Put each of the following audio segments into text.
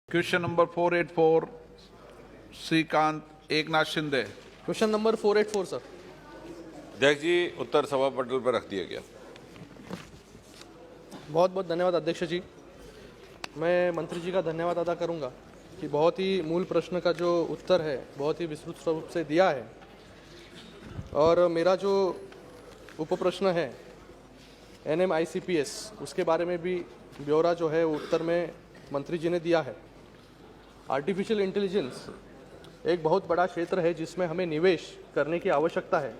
Question number 484 Shrikant Eknath Shinde. Question number 484 sir. अध्यक्ष जी, उत्तर सभा पटल पर रख दिया गया। बहुत बहुत धन्यवाद अध्यक्ष जी। मैं मंत्री जी का धन्यवाद अदा करूंगा कि बहुत ही मूल प्रश्न का जो उत्तर है बहुत ही विस्तृत रूप से दिया है, और मेरा जो उप प्रश्न है NMICPS उसके बारे में भी ब्यौरा जो है उत्तर में मंत्री जी ने दिया है। आर्टिफिशियल इंटेलिजेंस एक बहुत बड़ा क्षेत्र है जिसमें हमें निवेश करने की आवश्यकता है,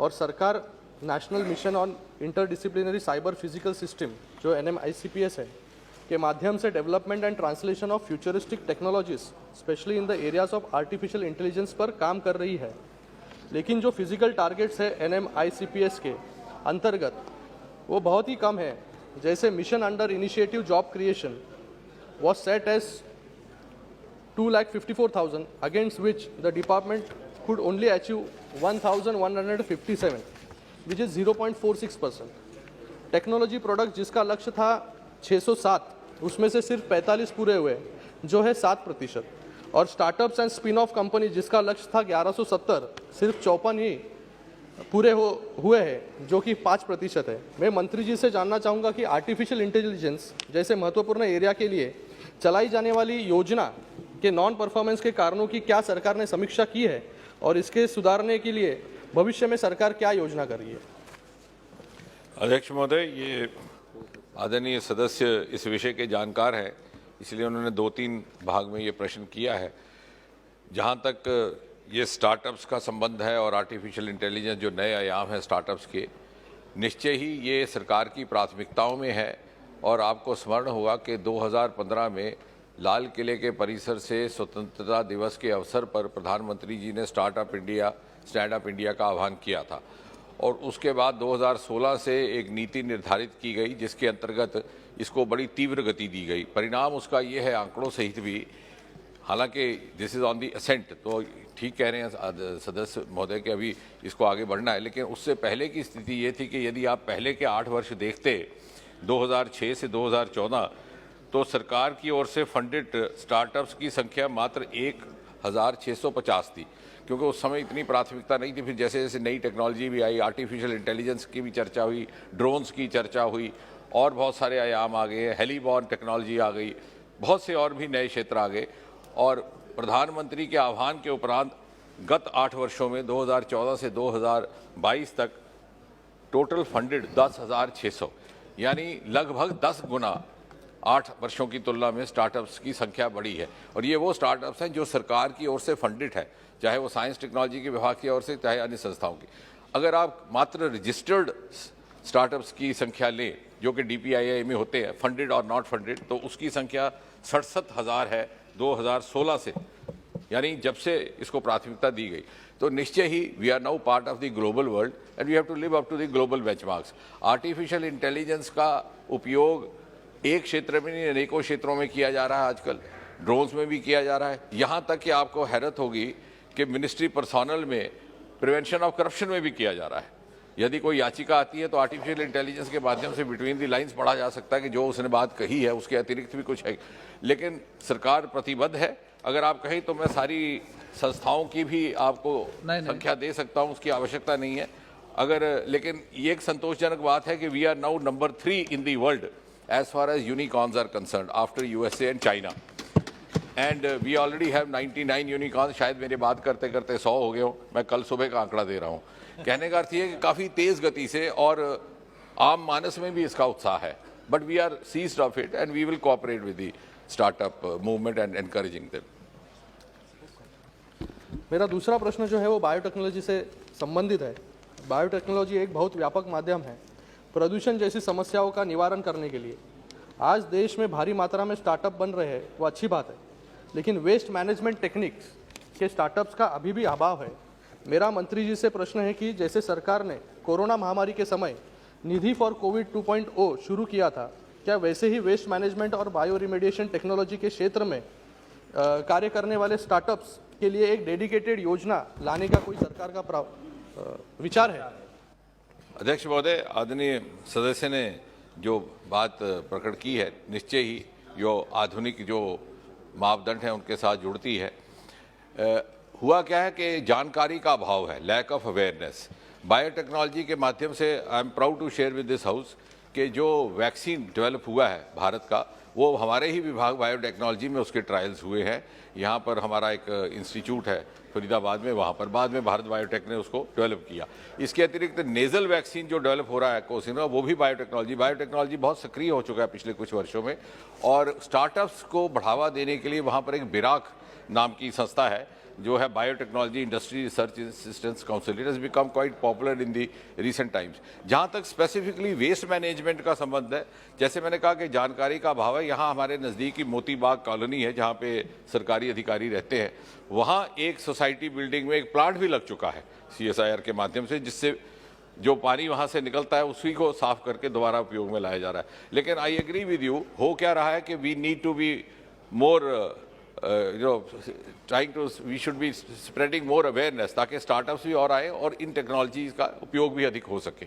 और सरकार national mission on interdisciplinary cyber physical system जो NMICPS है के माध्यम से development and translation of futuristic technologies specially in the areas of artificial intelligence पर काम कर रही है। लेकिन जो फिजिकल टारगेट्स है NMICPS के अंतर्गत वो बहुत ही कम है। जैसे mission under initiative job creation was set as 2,54,000 against which the department could only achieve 1,157 which is 0.46%। Technology product जिसका लक्ष्य था 607 उसमें से सिर्फ 45 पूरे हुए जो है 7%, और startups and spin off company जिसका लक्ष्य था 1170 सिर्फ 54 ही पूरे हुए हैं जो कि 5% है। मैं मंत्री जी से जानना चाहूँगा कि आर्टिफिशियल इंटेलिजेंस जैसे महत्वपूर्ण एरिया के लिए चलाई जाने वाली योजना के नॉन परफॉर्मेंस के कारणों की क्या सरकार ने समीक्षा की है, और इसके सुधारने के लिए भविष्य में सरकार क्या योजना कर रही है। अध्यक्ष महोदय, ये आदरणीय सदस्य इस विषय के जानकार हैं, इसलिए उन्होंने 2-3 भाग में ये प्रश्न किया है। जहाँ तक ये स्टार्टअप्स का संबंध है और आर्टिफिशियल इंटेलिजेंस जो नए आयाम हैं स्टार्टअप्स के, निश्चय ही ये सरकार की प्राथमिकताओं में है। और आपको स्मरण होगा कि 2015 में लाल किले के परिसर से स्वतंत्रता दिवस के अवसर पर प्रधानमंत्री जी ने स्टार्ट अप इंडिया का आह्वान किया था, और उसके बाद 2016 से एक नीति निर्धारित की गई जिसके अंतर्गत इसको बड़ी तीव्र गति दी गई। परिणाम उसका ये है, आंकड़ों सहित भी, हालांकि this is on the ascent, तो ठीक कह रहे हैं सदस्य महोदय कि अभी इसको आगे बढ़ना है। लेकिन उससे पहले की स्थिति ये थी कि यदि आप पहले के 8 वर्ष देखते 2006 से 2014, तो सरकार की ओर से फंडेड स्टार्टअप्स की संख्या मात्र 1,650 थी, क्योंकि उस समय इतनी प्राथमिकता नहीं थी। फिर जैसे जैसे नई टेक्नोलॉजी भी आई, आर्टिफिशियल इंटेलिजेंस की भी चर्चा हुई, ड्रोन्स की चर्चा हुई, और बहुत सारे आयाम आ गए, हेलीबॉर्न टेक्नोलॉजी आ गई, बहुत से और भी नए क्षेत्र आ गए। और प्रधानमंत्री के आह्वान के उपरांत गत 8 वर्षों में 2014 से 2022 तक टोटल फंडेड 10,600, यानी लगभग 10 गुना 8 वर्षों की तुलना में स्टार्टअप्स की संख्या बढ़ी है। और ये वो स्टार्टअप्स हैं जो सरकार की ओर से फंडेड है, चाहे वो साइंस टेक्नोलॉजी के विभाग की ओर से, चाहे अन्य संस्थाओं की। अगर आप मात्र रजिस्टर्ड स्टार्टअप्स की संख्या लें जो कि DPII में होते हैं, फंडेड और नॉट फंडेड, तो उसकी संख्या 67,000 है 2016 से, यानी जब से इसको प्राथमिकता दी गई। तो निश्चय ही we are now part of the global world and we have to live up to the global benchmarks. Artificial intelligence का उपयोग एक क्षेत्र में नहीं, अनेकों क्षेत्रों में किया जा रहा है। आजकल ड्रोन्स में भी किया जा रहा है, यहाँ तक कि आपको हैरत होगी कि मिनिस्ट्री पर्सोनल में प्रिवेंशन ऑफ करप्शन में भी किया जा रहा है। यदि कोई याचिका आती है तो आर्टिफिशियल इंटेलिजेंस के माध्यम से बिटवीन दी लाइंस पढ़ा जा सकता है कि जो उसने बात कही है उसके अतिरिक्त भी कुछ है। लेकिन सरकार प्रतिबद्ध है। अगर आप कहें तो मैं सारी संस्थाओं की भी आपको संख्या दे सकता हूं, उसकी आवश्यकता नहीं है। लेकिन ये एक संतोषजनक बात है कि we are now number 3 in the world as far as unicorns are concerned after USA and China, and we already have 99 unicorns. शायद मेरे बात करते करते 100 हो गए हो, मैं कल सुबह का आंकड़ा दे रहा हूँ। कहने का अर्थ ये कि काफ़ी तेज़ गति से और आम मानस में भी इसका उत्साह है। But we are seized of it and we will cooperate with the startup movement and encouraging them. मेरा दूसरा प्रश्न जो है वो बायोटेक्नोलॉजी से संबंधित है। बायोटेक्नोलॉजी एक बहुत व्यापक माध्यम है प्रदूषण जैसी समस्याओं का निवारण करने के लिए। आज देश में भारी मात्रा में स्टार्टअप बन रहे हैं, वो अच्छी बात है, लेकिन वेस्ट मैनेजमेंट टेक्निक्स के स्टार्टअप्स का अभी भी अभाव है। मेरा मंत्री जी से प्रश्न है कि जैसे सरकार ने कोरोना महामारी के समय निधि फॉर कोविड 2.0 शुरू किया था, क्या वैसे ही वेस्ट मैनेजमेंट और बायो रिमेडिएशन टेक्नोलॉजी के क्षेत्र में कार्य करने वाले स्टार्टअप्स के लिए एक डेडिकेटेड योजना लाने का कोई सरकार का विचार है। अध्यक्ष महोदय, आदरणीय सदस्य ने जो बात प्रकट की है, निश्चय ही जो आधुनिक जो मापदंड हैं उनके साथ जुड़ती है। हुआ क्या है कि जानकारी का अभाव है, लैक ऑफ अवेयरनेस। बायोटेक्नोलॉजी के माध्यम से I am proud to share with this house कि जो वैक्सीन डेवलप हुआ है भारत का, वो हमारे ही विभाग बायोटेक्नोलॉजी में उसके ट्रायल्स हुए हैं। यहाँ पर हमारा एक इंस्टीट्यूट है फरीदाबाद में, वहाँ पर बाद में भारत बायोटेक ने उसको डेवलप किया। इसके अतिरिक्त नेज़ल वैक्सीन जो डेवलप हो रहा है कोसिना, वो भी बायोटेक्नोलॉजी बहुत सक्रिय हो चुका है पिछले कुछ वर्षों में। और स्टार्टअप्स को बढ़ावा देने के लिए वहाँ पर एक बिराक नाम की संस्था है जो है biotechnology industry research assistance council. It has become quite popular in the recent times. जहाँ तक स्पेसिफिकली वेस्ट मैनेजमेंट का संबंध है, जैसे मैंने कहा कि जानकारी का अभाव है। यहाँ हमारे नज़दीकी मोतीबाग कॉलोनी है जहाँ पे सरकारी अधिकारी रहते हैं, वहाँ एक सोसाइटी बिल्डिंग में एक प्लांट भी लग चुका है CSIR के माध्यम से, जिससे जो पानी वहाँ से निकलता है उसी को साफ करके दोबारा उपयोग में लाया जा रहा है। लेकिन आई एग्री विद यू, हो क्या रहा है कि we need to be more we should be spreading more awareness, ताकि स्टार्टअप्स भी और आए और इन टेक्नोलॉजीज का उपयोग भी अधिक हो सके।